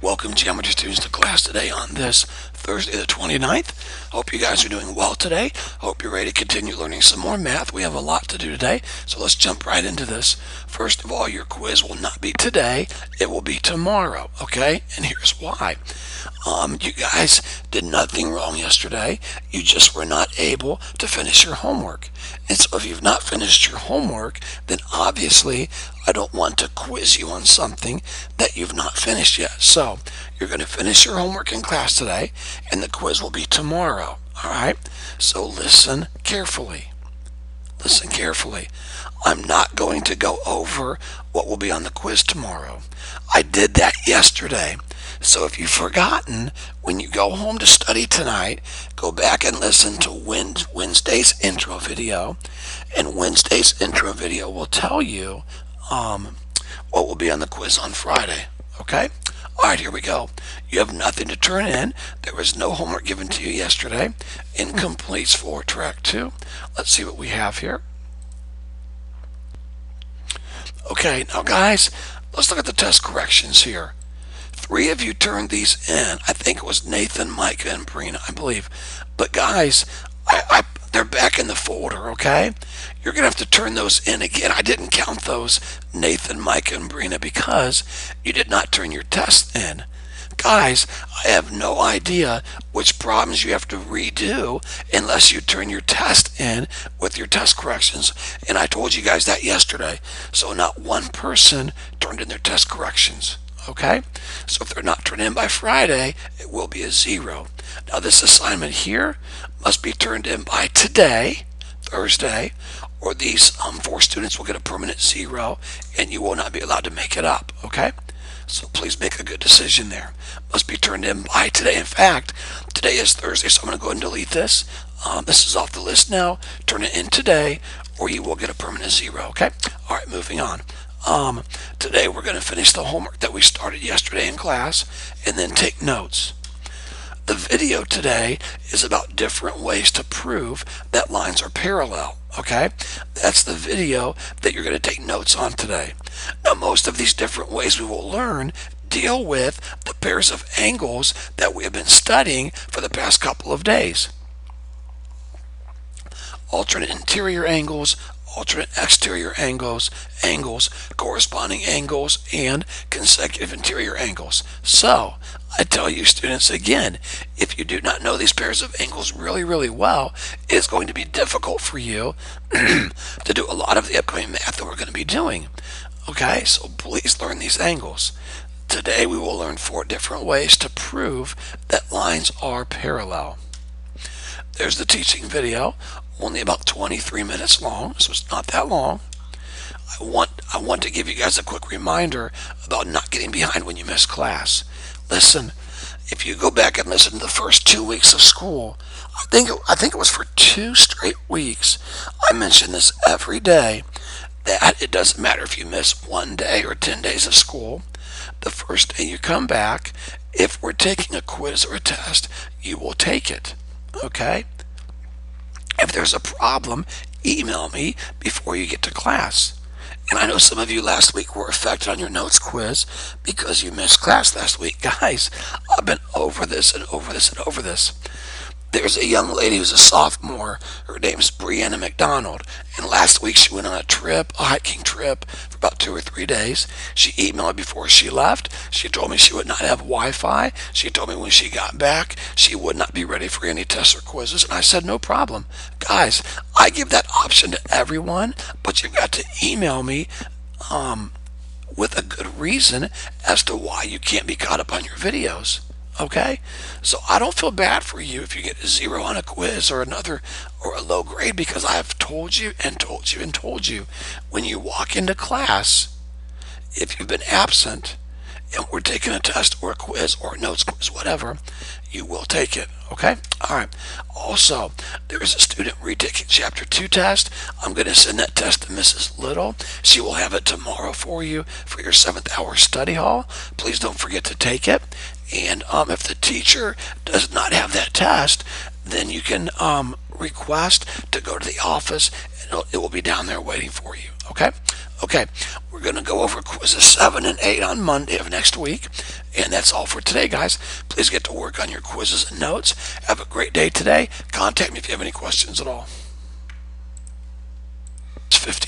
Welcome, geometry students, to class today on this Thursday the 29th. Hope you guys are doing well today. Hope you're ready to continue learning some more math. We have a lot to do today, so let's jump right into this. First of all, your quiz will not be today. It will be tomorrow, okay? And here's why. You guys did nothing wrong yesterday. You just were not able to finish your homework. And so if you've not finished your homework, then obviously I don't want to quiz you on something that you've not finished yet. So you're going to finish your homework in class today, and the quiz will be tomorrow. All right? So listen carefully. Listen carefully. I'm not going to go over what will be on the quiz tomorrow. I did that yesterday. So if you've forgotten, when you go home to study tonight, go back and listen to Wednesday's intro video. And Wednesday's intro video will tell you what will be on the quiz on Friday. Okay? All right, here we go. You have nothing to turn in. There was no homework given to you yesterday. Incompletes for track 2. Let's see what we have here. Okay, now guys, let's look at the test corrections here. 3 of you turned these in. I think it was Nathan, Micah, and Brina, I believe. But guys, they're back in the folder, okay? You're going to have to turn those in again. I didn't count those, Nathan, Micah, and Brina, because you did not turn your test in. Guys, I have no idea which problems you have to redo unless you turn your test in with your test corrections. And I told you guys that yesterday. So not one person turned in their test corrections. Okay? So if they're not turned in by Friday, it will be a 0. Now this assignment here must be turned in by today, Thursday, or these 4 students will get a permanent 0, and you will not be allowed to make it up. Okay? So please make a good decision there. Must be turned in by today. In fact, today is Thursday, so I'm going to go ahead and delete this. This is off the list now. Turn it in today, or you will get a permanent 0. Okay? All right, moving on. Today we're going to finish the homework that we started yesterday in class and then take notes. The video today is about different ways to prove that lines are parallel. Okay? That's the video that you're going to take notes on today. Now, most of these different ways we will learn deal with the pairs of angles that we have been studying for the past couple of days. Alternate interior angles, alternate exterior angles, corresponding angles, and consecutive interior angles. So, I tell you students again, if you do not know these pairs of angles really well, it's going to be difficult for you to do a lot of the upcoming math that we're going to be doing. Okay, so please learn these angles. Today we will learn 4 different ways to prove that lines are parallel. There's the teaching video, only about 23 minutes long, so it's not that long. I want to give you guys a quick reminder about not getting behind when you miss class. Listen, if you go back and listen to the first 2 weeks of school, I think it was for 2 straight weeks, I mentioned this every day, that it doesn't matter if you miss 1 day or 10 days of school. The first day you come back, if we're taking a quiz or a test, you will take it. Okay? If there's a problem, email me before you get to class. And I know some of you last week were affected on your notes quiz because you missed class last week. Guys, I've been over this and over this and over this. There's a young lady who's a sophomore. Her name's Brianna McDonald. And last week she went on a hiking trip for about 2 or 3 days. She emailed me before she left. She told me she would not have Wi-Fi. She told me when she got back, she would not be ready for any tests or quizzes. And I said, no problem. Guys, I give that option to everyone, but you've got to email me with a good reason as to why you can't be caught up on your videos. Okay? So I don't feel bad for you if you get a 0 on a quiz or a low grade, because I have told you and told you and told you, when you walk into class, if you've been absent and we're taking a test or a quiz or a notes quiz, whatever, you will take it. Okay? All right. Also, there is a student retaking Chapter 2 test. I'm going to send that test to Mrs. Little. She will have it tomorrow for you for your 7th hour study hall. Please don't forget to take it. And if the teacher does not have that test, then you can request to go to the office, and it will be down there waiting for you. Okay? Okay, we're going to go over quizzes 7 and 8 on Monday of next week. And that's all for today, guys. Please get to work on your quizzes and notes. Have a great day today. Contact me if you have any questions at all. It's 50.